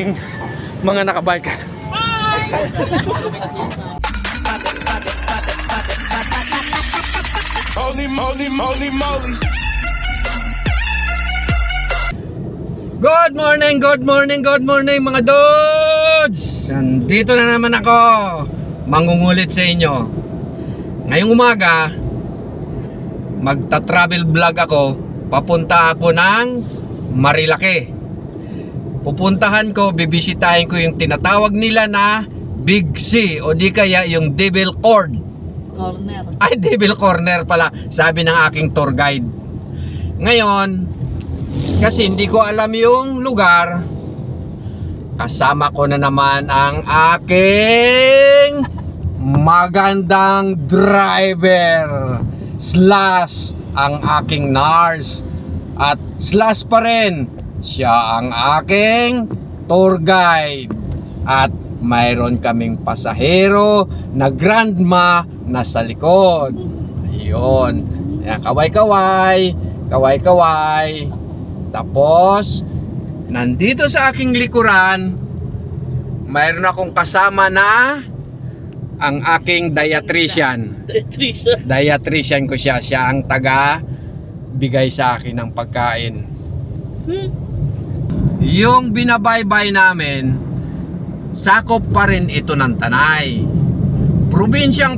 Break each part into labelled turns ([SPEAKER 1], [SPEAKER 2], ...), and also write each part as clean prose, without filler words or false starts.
[SPEAKER 1] ating mga nakabike.
[SPEAKER 2] Holy moly, moly, moly.
[SPEAKER 1] Good morning mga dudes! Nandito na naman ako, mangungulit sa inyo. Ngayong umaga, magta-travel vlog ako. Papunta ako ng Marilake. Pupuntahan ko, bibisitahin ko yung tinatawag nila na Big C o di kaya yung Devil Corner. Ay, Devil Corner pala, sabi ng aking tour guide. Ngayon, kasi hindi ko alam yung lugar, kasama ko na naman ang aking magandang driver slash ang aking nurse at slash pa rin siya ang aking tour guide at mayroon kaming pasahero na grandma nasa likod. Ayun, kaway-kaway, kaway-kaway. Tapos nandito sa aking likuran mayroon akong kasama na ang aking dietitian. Dietitian ko siya. Siya ang taga bigay sa akin ng pagkain. Yung binabaybay namin, sakop pa rin ito ng Tanay. Probinsya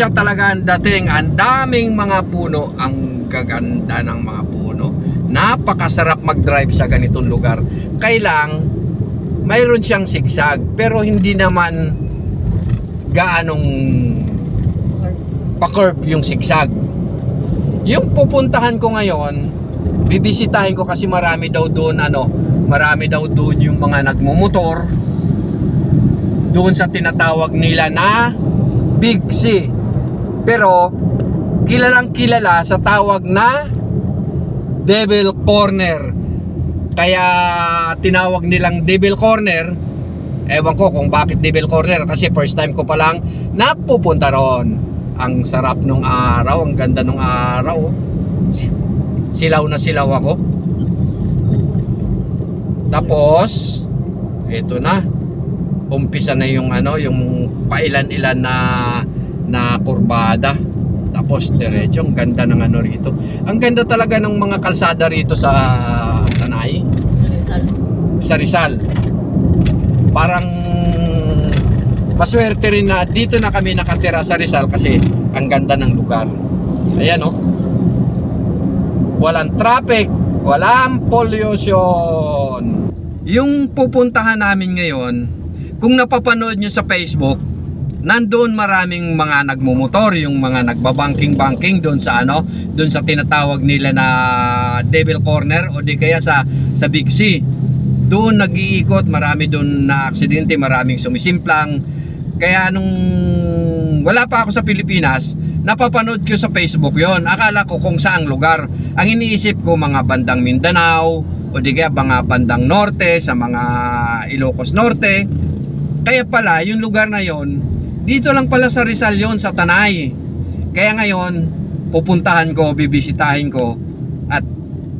[SPEAKER 1] talaga ang dating. Ang daming mga puno. Ang gaganda ng mga puno. Napakasarap mag-drive sa ganitong lugar. Kailang mayroon siyang sigsag, pero hindi naman gaanong pa-curve yung sigsag. Yung pupuntahan ko ngayon, bibisitahin ko kasi marami daw doon yung mga nagmumotor doon sa tinatawag nila na Big C. Pero kilalang kilala sa tawag na Devil Corner. Kaya tinawag nilang Devil Corner. Ewan ko kung bakit Devil Corner, kasi first time ko pa lang napupunta roon. Ang sarap nung araw, ang ganda nung araw. Silaw na silaw ako. Tapos eto na, umpisa na yung yung pailan-ilan na kurbada. Tapos diretso, ang ganda ng rito. Ang ganda talaga ng mga kalsada rito sa Tanay. Sa Rizal. Parang maswerte rin na dito na kami nakatira sa Rizal kasi ang ganda ng lugar. Ayan walang traffic, walang pollution. Yung pupuntahan namin ngayon, kung napapanood nyo sa Facebook, nandoon maraming mga nagmumotor, yung mga nagbabangking-bangking doon sa doon sa tinatawag nila na Devil Corner o di kaya sa Big C. Doon nag-iikot, marami doon na aksidente, maraming sumisimplang. Kaya nung wala pa ako sa Pilipinas, napapanood ko sa Facebook yon. Akala ko kung saang lugar. Ang iniisip ko mga bandang Mindanao o di kaya mga bandang Norte, sa mga Ilocos Norte. Kaya pala yung lugar na yon dito lang pala sa Rizal yon, sa Tanay. Kaya ngayon pupuntahan ko, bibisitahin ko at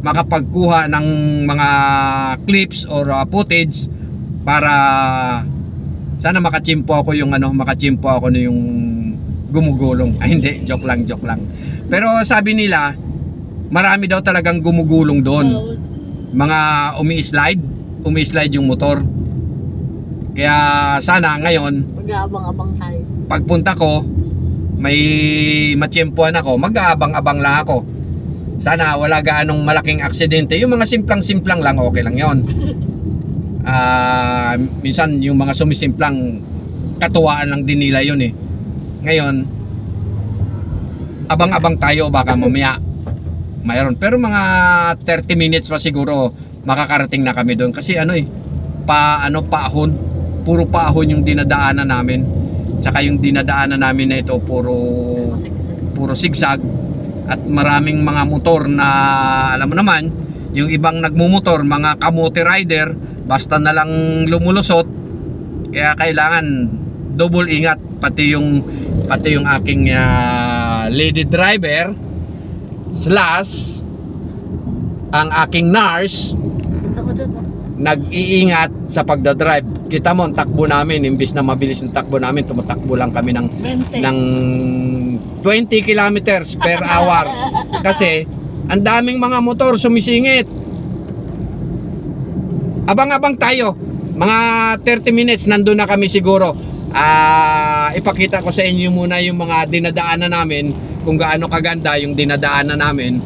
[SPEAKER 1] makapagkuha ng mga clips or footage para sana makachimpo ako yung makachimpo ako na yung gumugulong. Ay hindi, joke lang. Pero sabi nila marami daw talagang gumugulong doon. Mga umi-slide yung motor. Kaya sana ngayon
[SPEAKER 3] mag-aabang-abang tayo.
[SPEAKER 1] Pagpunta ko, may matsyempoan ako, mag-aabang-abang lang ako. Sana wala gaanong malaking aksidente. Yung mga simplang-simplang lang, okay lang yon. Minsan yung mga sumisimplang, katuwaan lang din nila yun eh. Ngayon, abang-abang tayo, baka mamaya mayroon. Pero mga 30 minutes pa siguro makakarating na kami doon. Kasi paahon. Puro paahon yung dinadaanan namin. Tsaka yung dinadaanan namin na ito puro sigsag. At maraming mga motor na alam mo naman, yung ibang nagmumotor, mga kamote rider, basta na lang lumulusot. Kaya kailangan double ingat, pati yung aking lady driver slash ang aking nurse nag-iingat sa pagdadrive. Kita mo ang takbo namin, imbis na mabilis yung takbo namin, tumatakbo lang kami ng 20 kilometers per hour. Kasi ang daming mga motor sumisingit. Abang-abang tayo. Mga 30 minutes nandun na kami siguro. Ipakita ko sa inyo muna yung mga dinadaanan namin, kung gaano kaganda yung dinadaanan namin.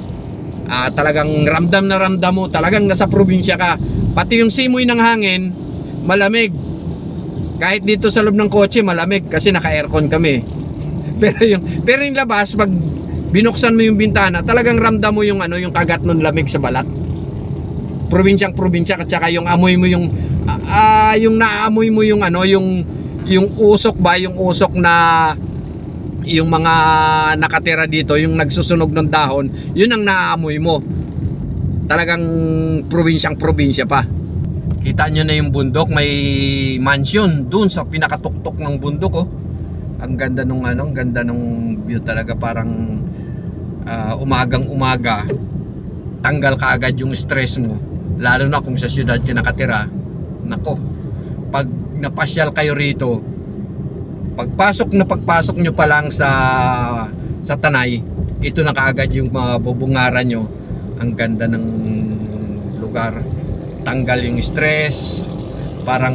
[SPEAKER 1] Talagang ramdam na ramdam mo, talagang nasa probinsya ka. Pati yung simoy ng hangin, malamig. Kahit dito sa loob ng kotse, malamig kasi naka-aircon kami. Pero yung labas, pag binuksan mo yung bintana, talagang ramdam mo yung yung kagat ng lamig sa balat. Probinsyang probinsya, at saka yung amoy mo yung naamoy mo yung yung usok ba, yung usok na yung mga nakatira dito, yung nagsusunog ng dahon, yun ang naaamoy mo. Talagang probinsyang probinsya pa. Kita nyo na yung bundok, may mansion dun sa pinakatuktok ng bundok, oh. Ang ganda nung ang ganda nung view talaga, parang umagang umaga tanggal ka agad yung stress mo, lalo na kung sa syudad ka nakatira. Nako, pag napasyal kayo rito, pagpasok nyo pa lang sa Tanay, ito na kaagad yung mabubungaran nyo. Ang ganda ng lugar, tanggal yung stress, parang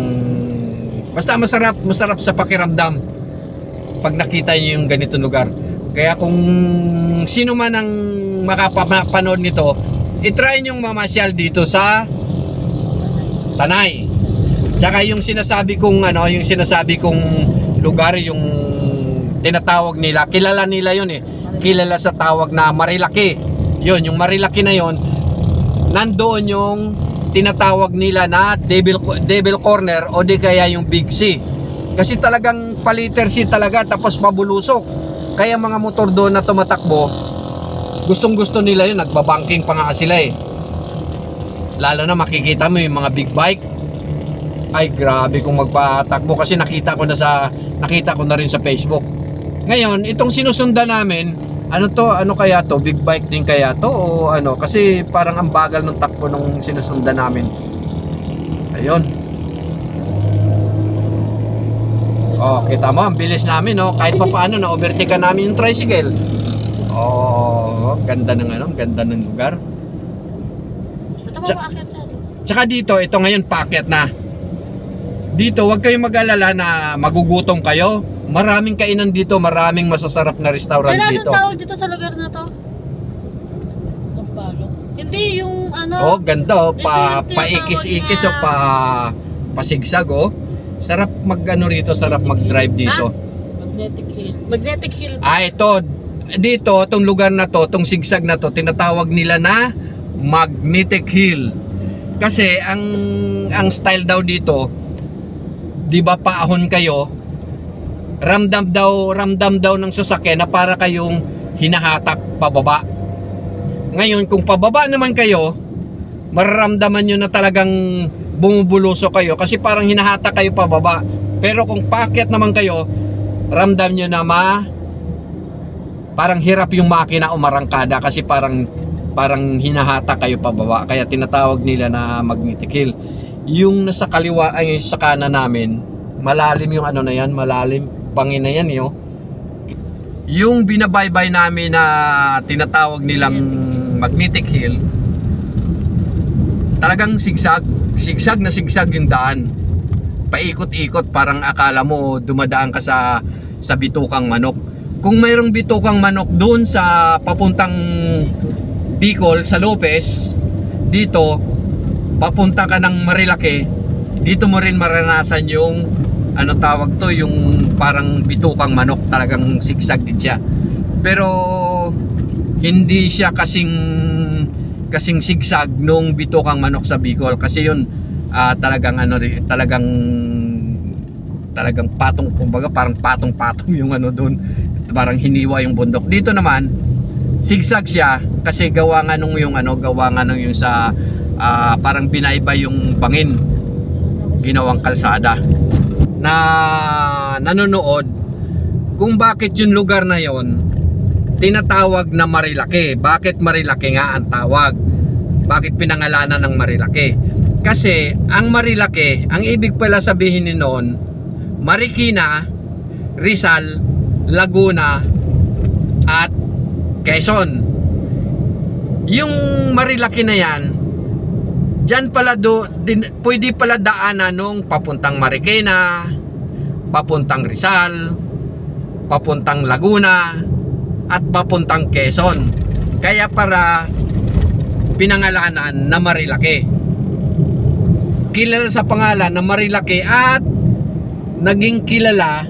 [SPEAKER 1] basta masarap sa pakiramdam pag nakita nyo yung ganitong lugar. Kaya kung sino man ang makapanood nito, itry nyong mamasyal dito sa Tanay. Tsaka yung sinasabi kong lugar, yung tinatawag nila, kilala nila yun kilala sa tawag na Marilaki. Yun, yung Marilaki na yun, nandoon yung tinatawag nila na Devil Corner, o di kaya yung Big C. Kasi talagang paliter C talaga, tapos mabulusok. Kaya mga motor doon na tumatakbo, gustong gusto nila yun, nagbabanking pa nga sila lalo na makikita mo yung mga big bike. Ay grabe kung magpatakbo, kasi nakita ko na rin sa Facebook. Ngayon, itong sinusundan namin, ano kaya to? Big bike din kaya to? O kasi parang ang bagal ng takbo nung sinusundan namin. Ayun. Oh, kita mo, ang bilis namin, kahit pa paano na overtake namin yung tricycle. Oh, ganda ng lugar. Tsaka dito, ito ngayon paakyat na. Dito, huwag kayong mag-alala na magugutom kayo. Maraming kainan dito, maraming masasarap na restaurant dito.
[SPEAKER 3] Kailan tawag dito sa lugar na to? Sampalo. Hindi yung
[SPEAKER 1] Oh, ganda paikis-ikis pasigsag Sarap rito, sarap mag-drive dito.
[SPEAKER 3] Magnetic Hill.
[SPEAKER 1] Ito dito, tong lugar na to, tong sigsag na to, tinatawag nila na Magnetic Hill. Kasi ang style daw dito, 'di ba, paahon kayo, ramdam daw ng sasakyan na para kayong hinahatak pababa. Ngayon, kung pababa naman kayo, mararamdaman nyo na talagang bumubulusok kayo, kasi parang hinahatak kayo pababa. Pero kung paakyat naman kayo, ramdam nyo na parang hirap yung makina o marangkada, kasi parang hinahatak kayo pababa. Kaya tinatawag nila na Magnetic Hill. Yung nasa kaliwa, ay sa kanan namin, malalim yung malalim bangin na yan Yung binabaybay namin na tinatawag nilang Magnetic Hill, talagang sigsag yung daan, paikot-ikot, parang akala mo dumadaan ka sa bitukang manok. Kung mayroong bitukang manok doon sa papuntang Bicol, sa Lopez, dito papunta ka ng Marilaki, dito mo rin maranasan yung yung parang bitukang manok. Talagang sigsag din siya, pero hindi siya kasing sigsag nung bitukang manok sa Bicol, kasi yun talagang patong, kumbaga parang patong yung doon, parang hiniwa yung bundok. Dito naman sigsag siya, kasi gawa nga nung yung sa parang binaybay yung bangin, ginawang kalsada. Na nanonood kung bakit yung lugar na yon tinatawag na Marilaki. Bakit Marilaki nga ang tawag? Bakit pinangalanan ng Marilaki? Kasi ang Marilaki, ang ibig pala sabihin ni noon, Marikina, Rizal, Laguna at Quezon. Yung Marilaki na yan, dyan pala pwede pala daanan nung papuntang Marikina, papuntang Rizal, papuntang Laguna at papuntang Quezon. Kaya para pinangalanan na Marilaki. Kilala sa pangalan na Marilaki at naging kilala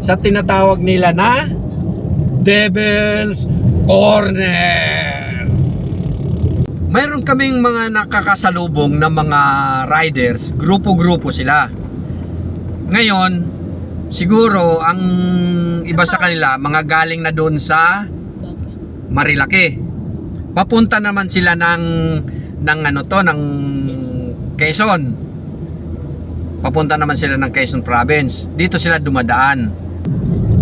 [SPEAKER 1] sa tinatawag nila na Devil's Corner. Mayroon kaming mga nakakasalubong na mga riders, grupo-grupo sila. Ngayon, siguro ang iba sa kanila mga galing na doon sa Marilaki. Papunta naman sila ng Quezon. Papunta naman sila ng Quezon Province. Dito sila dumadaan.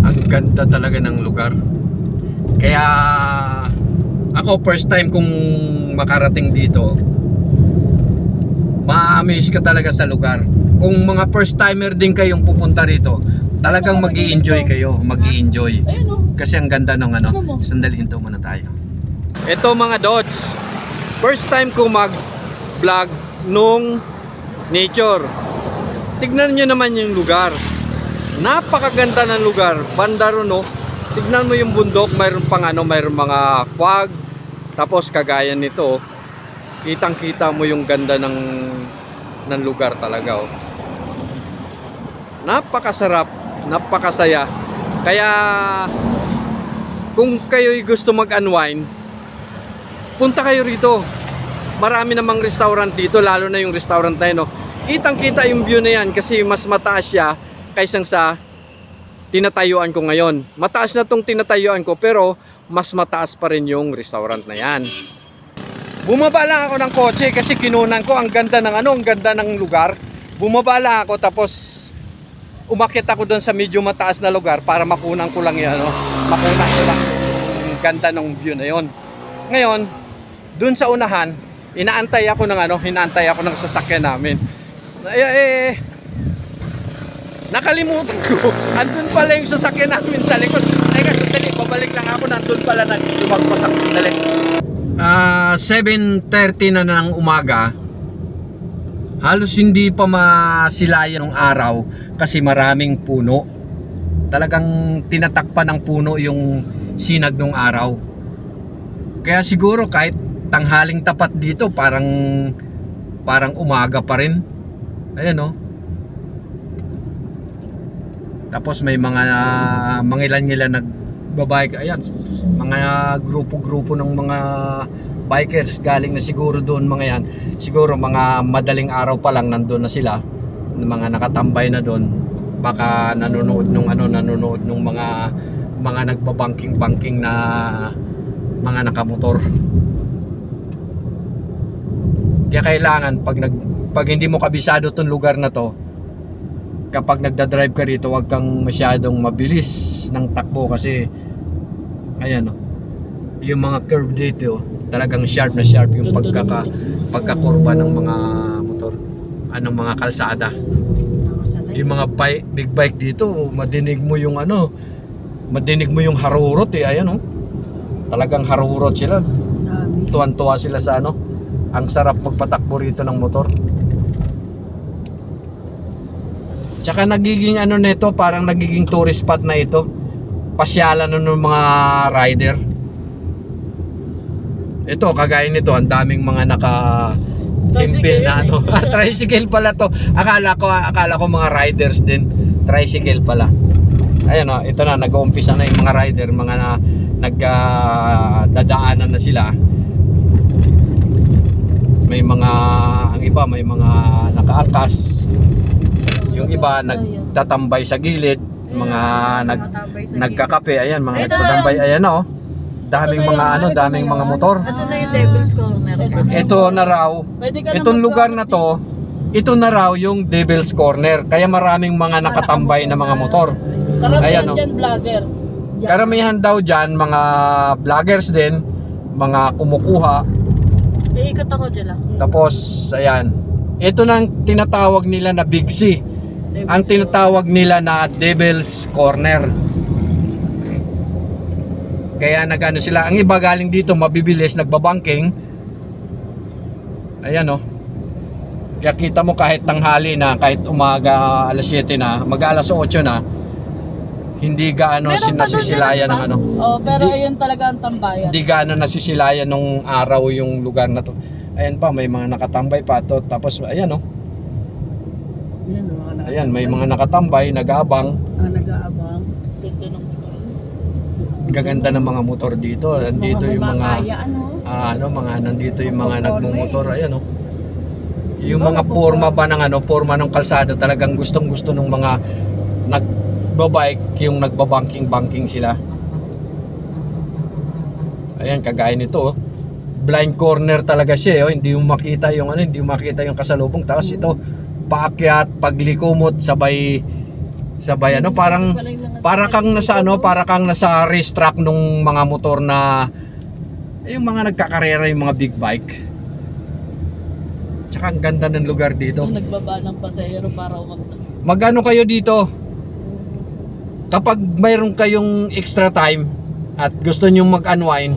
[SPEAKER 1] Ang ganda talaga ng lugar. Kaya ako first time kong makarating dito, ma-amaze ka talaga sa lugar. Kung mga first timer din kayong pupunta rito, talagang mag-i-enjoy kayo, mag-i-enjoy. Kasi ang ganda ng sandali, hinto muna tayo. Ito mga Dods, first time ko mag-vlog nung nature. Tignan nyo naman yung lugar. Napakaganda ng lugar. Banda ron, no? Tignan mo yung bundok, mayroon pang mayroon mga fog. Tapos kagaya nito, kitang-kita mo yung ganda ng lugar talaga, oh. Napakasarap, napakasaya. Kaya kung kayo'y gusto mag-unwind, punta kayo rito. Marami namang restaurant dito, lalo na yung restaurant na yun, no? Kitang-kita yung view na yan kasi mas mataas siya kaysa sa tinatayuan ko ngayon. Mataas na tong tinatayuan ko pero mas mataas pa rin yung restaurant na yan. Bumaba lang ako ng kotse kasi kinunan ko ang ganda ng ang ganda ng lugar. Bumaba lang ako tapos umakyat ako doon sa medyo mataas na lugar para makunan ko lang yan, makunan ko lang yung ganda ng view na yon. Ngayon, doon sa unahan, inaantay ako ng sasakyan namin. Nakalimutan ko. Andun pala yung sasakyan namin sa likod. Teka, sandali, pabalik lang ako. Nandun pala lumagpas ako sandali. 7:30 na ng umaga. Halos hindi pa masilayan ng araw kasi maraming puno. Talagang tinatakpan ng puno yung sinag ng araw. Kaya siguro kahit tanghaling tapat dito, parang umaga pa rin. Ayan, oh. Tapos may mga ilan nagbabike. Ayan, mga grupo-grupo ng mga bikers galing na siguro doon mga yan. Siguro mga madaling araw pa lang nandun na sila. Mga nakatambay na doon. Baka nanonood nung mga nagbabangking-bangking na mga nakamotor. Kaya kailangan pag hindi mo kabisado tong lugar na to, kapag nagdadrive ka rito, huwag kang masyadong mabilis ng takbo kasi ayan, yung mga curve dito talagang sharp na sharp yung pagkakurba ng mga motor, mga kalsada. Yung mga big bike dito, madinig mo yung harurot ayan, talagang harurot sila. Tuwan-tuwa sila sa ang sarap magpatakbo rito ng motor. Tsaka nagiging nito, parang nagiging tourist spot na ito. Pasyalan ng mga rider. Ito, kagaya nito, ang daming mga naka-impel na tricycle pala to. Akala ko mga riders din. Tricycle pala. Ayan, ito na, nag-uumpisa na yung mga rider, mga nagdadaanan na sila. May mga, ang iba may mga nakaangkas. Yung iba nagtatambay sa gilid, mga nagkakape, ayan, mga nagtatambay, ayan, daming mga motor.
[SPEAKER 3] Ito na yung Devil's Corner.
[SPEAKER 1] Ito na raw, itong lugar na to, ito na raw yung Devil's Corner. Kaya maraming mga nakatambay na mga motor.
[SPEAKER 3] Karamihan dyan vlogger.
[SPEAKER 1] Karamihan daw dyan mga vloggers din, mga kumukuha
[SPEAKER 3] Iikot ako dyan lang.
[SPEAKER 1] Tapos, ayan. Ito na ang tinatawag nila na Big C. Ang tinatawag nila na Devil's Corner. Kaya nagano sila. Ang iba galing dito, mabibilis, nagbabangking. Ayan oh. Kaya kita mo kahit tanghali na, kahit umaga alas 7 na, mag-alas 8 na, hindi gaano
[SPEAKER 3] Meron pa doon
[SPEAKER 1] sinasisilayan ng
[SPEAKER 3] yan,
[SPEAKER 1] ano.
[SPEAKER 3] Oh, pero ayun talaga ang tambayan.
[SPEAKER 1] Hindi gaano nasisilayan nung araw yung lugar na to. Ayan pa, may mga nakatambay pa to. Tapos ayan oh. Ayan, may mga nakatambay, nag-aabang.
[SPEAKER 4] Nag-aabang.
[SPEAKER 3] Ganda ng motor.
[SPEAKER 1] Gaganda ng mga motor dito. Nandito yung mga nandito yung mga nagmumotor. Ayan oh. Yung mga forma ba ng forma ng kalsada, talagang gustong-gusto ng mga nagbabike, yung nagbabangking-banking sila. Ayan, kagaya nito oh. Blind corner talaga siya oh. Hindi mo makita yung hindi mo makita yung kasalubong. Tapos ito, paakyat, paglikumot, sabay para kang nasa race track nung mga motor na yung mga nagkakarera, yung mga big bike. Tsaka ang ganda ng lugar dito.
[SPEAKER 3] Yung nagbaba ng pasahero para umagtas.
[SPEAKER 1] Magano kayo dito? Kapag mayroon kayong extra time at gusto niyo mag-unwind,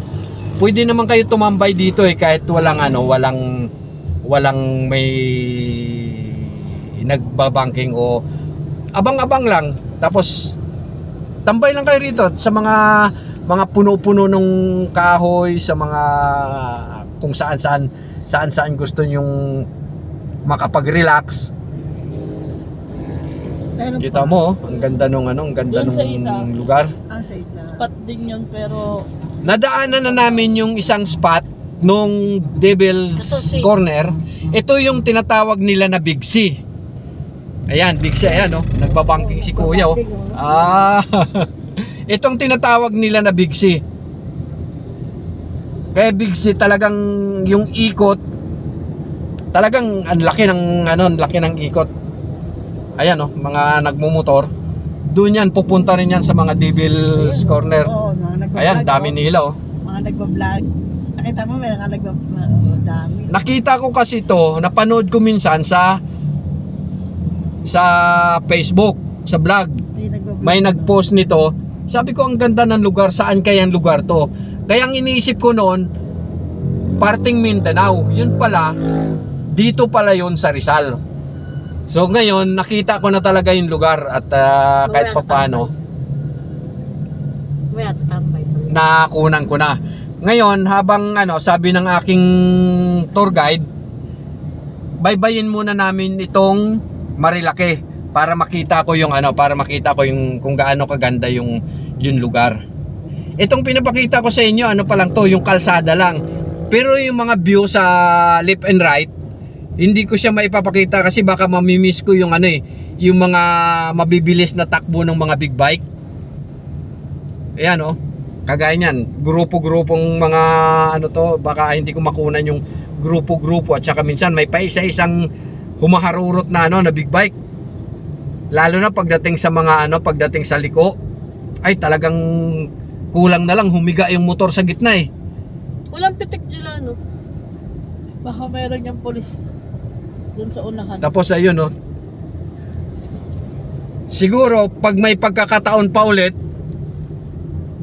[SPEAKER 1] pwede naman kayo tumambay dito kahit walang may nagbabangking o abang-abang lang. Tapos tambay lang kayo rito sa mga puno-puno ng kahoy, sa mga kung saan gusto nyong makapag-relax. Kita mo, ang ganda nung ang ganda
[SPEAKER 3] Doon sa isa.
[SPEAKER 1] nung lugar.
[SPEAKER 4] Sa isa.
[SPEAKER 3] Spot din yun pero
[SPEAKER 1] Nadaanan na namin yung isang spot nung Devil's
[SPEAKER 3] Ito, C.
[SPEAKER 1] Corner. Ito yung tinatawag nila na Big C. Ayan, Big C, ayan oh. Nagbabangking si Kuya oh. Itong tinatawag nila na Big C. Kaya Big C talagang yung ikot, talagang ang laki ng ikot. Ayan oh, mga nagmumotor. Doon yan, pupunta rin yan sa mga Devil's Corner.
[SPEAKER 4] Oo, mga nagbablog.
[SPEAKER 1] Ayan, dami nila oh.
[SPEAKER 4] Mga nagbablog. Nakita mo, may mga dami.
[SPEAKER 1] Nakita ko kasi to, napanood ko minsan sa Facebook, sa vlog. May nag-post nito. Sabi ko, ang ganda ng lugar, saan kaya ang lugar to? Kaya ang iniisip ko noon, parting Mindanao. Yun pala, dito pala yun sa Rizal. So ngayon, nakita ko na talaga yung lugar at kahit papaano,
[SPEAKER 3] may tatambay.
[SPEAKER 1] nakunan ko na. Ngayon, habang sabi ng aking tour guide, baybayin muna namin itong Marilake para makita ko yung kung gaano kaganda yung lugar. Itong pinapakita ko sa inyo, pa lang to, yung kalsada lang. Pero yung mga view sa left and right, hindi ko siya maipapakita kasi baka mamimiss ko yung yung mga mabibilis na takbo ng mga big bike. Ayan oh. Kagaya niyan, grupo-grupong mga baka hindi ko makunan yung grupo-grupo at saka minsan may paisa-isang humaharurot na na big bike. Lalo na pagdating sa mga pagdating sa liko, ay talagang kulang na lang humiga yung motor sa gitna eh.
[SPEAKER 3] Walang pitik dyan no. Baka meron yung polis doon sa unahan.
[SPEAKER 1] Tapos ayun oh. Siguro pag may pagkakataon pa ulit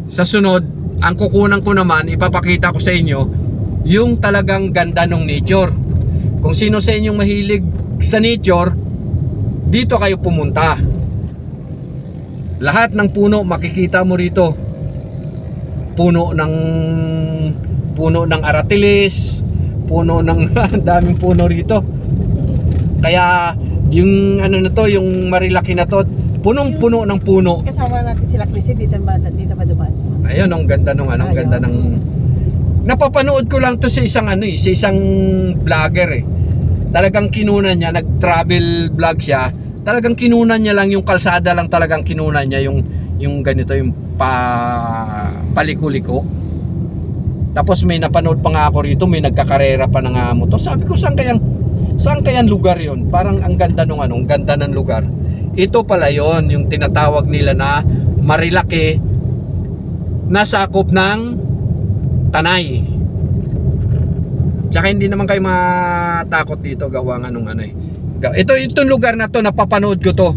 [SPEAKER 1] sa sunod, ang kukunan ko naman, ipapakita ko sa inyo yung talagang ganda ng nature. Kung sino sa inyong mahilig sa nature, dito kayo pumunta. Lahat ng puno makikita mo rito. Puno ng aratilis, puno ng daming puno rito. Kaya yung yung Marilake na to, punong-puno ng puno.
[SPEAKER 4] Kasama natin sila Chrissy dito pa dumaan.
[SPEAKER 1] Ayun, ang ganda ganda ng napapanood ko lang to sa isang sa isang vlogger eh. Talagang kinunan niya, nag-travel vlog siya. Talagang kinunan niya lang yung kalsada lang, talagang kinunan niya yung ganito, yung paliko-liko. Tapos may napanood pa nga ako rito, may nagkakarera pa ng motor. Sabi ko, saan kayang lugar yon? Parang ang ganda ganda ng lugar. Ito pala yon, yung tinatawag nila na Marilake, na sakop ng Tanay. Tsaka hindi naman kayo matakot dito gawa nga nung ano eh. Itong lugar na to, napapanood ko to.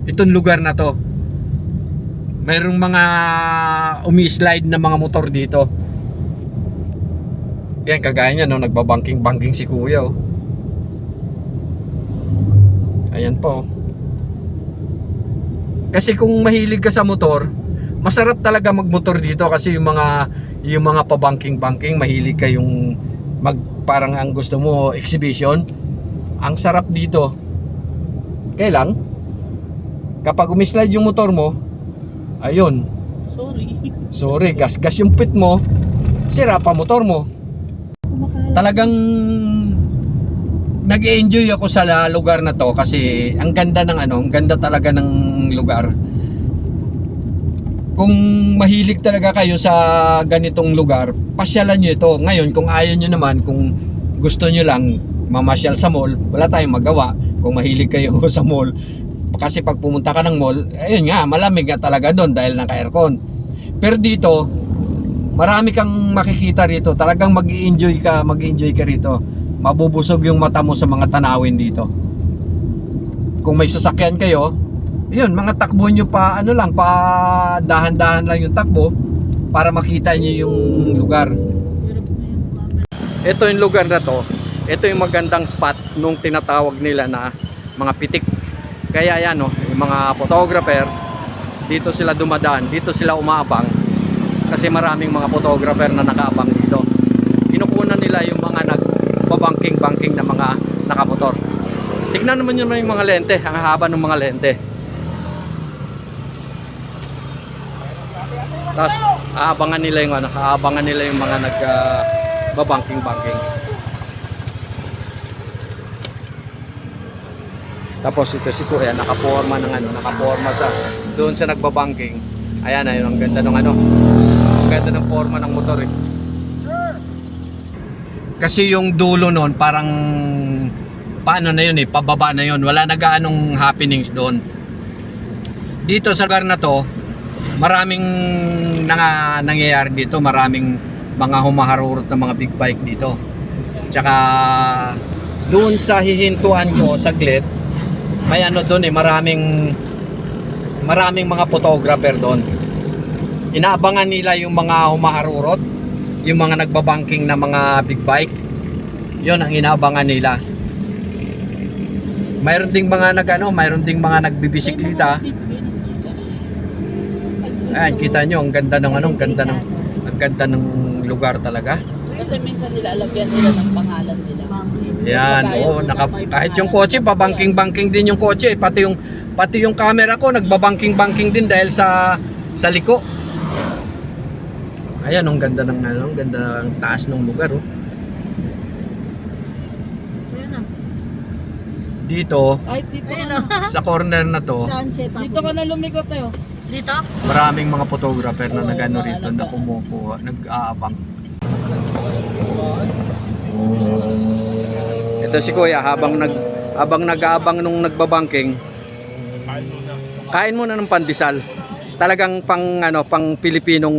[SPEAKER 1] Itong lugar na to. Mayroong mga umi-slide na mga motor dito. Yan, kagaya niya, no, nagbabangking-bangking si kuya, oh. Ayan po. Kasi kung mahilig ka sa motor, masarap talaga magmotor dito kasi yung mga pabangking-bangking, mahilig ka yung parang ang gusto mo exhibition. Ang sarap dito. Kaya lang, kapag umislide yung motor mo, ayun, sorry, gas-gas yung pit mo, sira pa motor mo. Talagang nag-enjoy ako sa lugar na to kasi ang ganda ng ang ganda talaga ng lugar. Kung mahilig talaga kayo sa ganitong lugar, pasyalan nyo ito. Ngayon, kung ayaw nyo naman, kung gusto nyo lang mamasyal sa mall, wala tayong magawa. Kung mahilig kayo sa mall, kasi pag pumunta ka ng mall, ayun nga, malamig nga talaga doon dahil naka-aircon. Pero dito, marami kang makikita rito. Talagang mag-i-enjoy ka rito. Mabubusog yung mata mo sa mga tanawin dito. Kung may sasakyan kayo, yun, mga takbo nyo pa pa dahan-dahan lang yung takbo para makita nyo yung lugar. Ito yung lugar na to. Ito yung magandang spot nung tinatawag nila na mga pitik. Kaya yan, yung mga photographer, dito sila dumadaan, dito sila umaabang kasi maraming mga photographer na nakaabang dito. Kinukunan nila yung mga nagbabangking-bangking na mga nakamotor. Tignan naman nyo yung mga lente, ang haba ng mga lente. Tapos aabangan nila yung mga nagbabangking-bangking. Tapos ito si Kuya nakaporma sa doon sa nagbabangking. Ayan, ayun, ang ganda ng ang ganda ng forma ng motor eh. Kasi yung dulo noon parang paano na yun eh, pababa na yun. Wala na gaanong happenings doon. Dito sa lugar na to, maraming nangyayari dito, maraming mga humaharurot na mga big bike dito. Tsaka doon sa hihintuan ko saglit, may doon eh, maraming mga photographer doon. Inaabangan nila yung mga humaharurot, yung mga nagbabangking na mga big bike. Yun ang inaabangan nila. Mayroon ding mga mayroon ding mga nagbibisikleta. Ayan, kita nyo, ang ganda ng ang ganda ng lugar talaga.
[SPEAKER 3] Kasi minsan nilalagyan nila ng pangalan nila.
[SPEAKER 1] Yan, kahit yung kotse, pabangking-bangking din yung kotse, pati yung camera ko nagbabangking-bangking din dahil sa liko. Ayan, ang ganda ng ganda ng taas ng lugar, oh. Dito, sa corner na to,
[SPEAKER 3] Dito ka na lumikot tayo. Dito?
[SPEAKER 1] maraming mga photographer na nagano rito na kumukuha, nag-aabang. Ito si Kuya habang nag-aabang nung nagbabangking. Kain muna ng pandesal. Talagang pang Pilipinong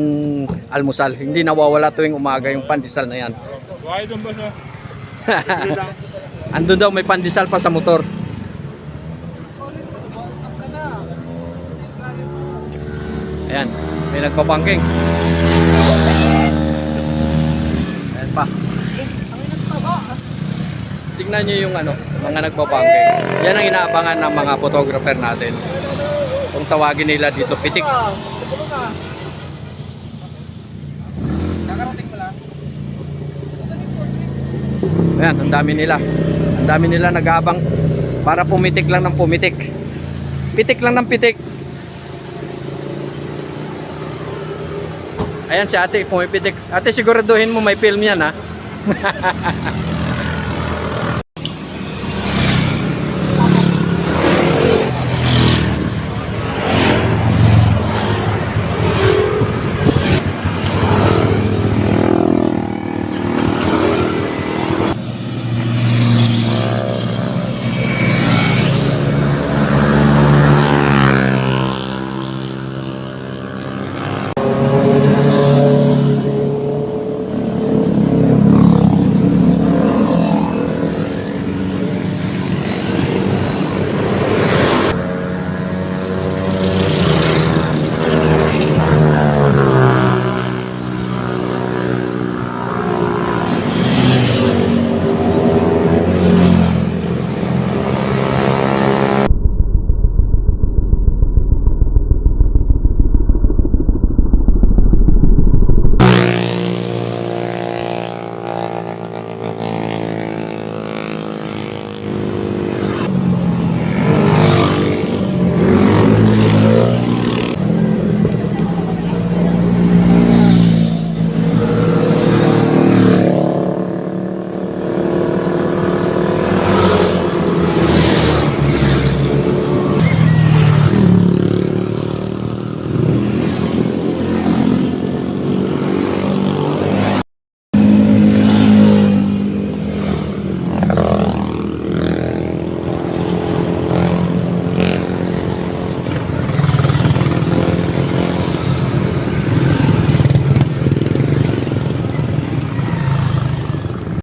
[SPEAKER 1] almusal. Hindi nawawala tuwing umaga yung pandesal na yan. Andun daw may pandesal pa sa motor. Ayan, may nagpabangking. Ayan pa. Tignan nyo yung mga nagbabangking. Yan ang inaabangan ng mga photographer natin. Kung tawagin nila dito, pitik. Ayan, ang dami nila. Ang dami nila nag-aabang para pumitik lang ng pumitik. Pitik lang ng pitik. Ayan si ate, pumipitik. Ate, siguraduhin mo may film yan, ha?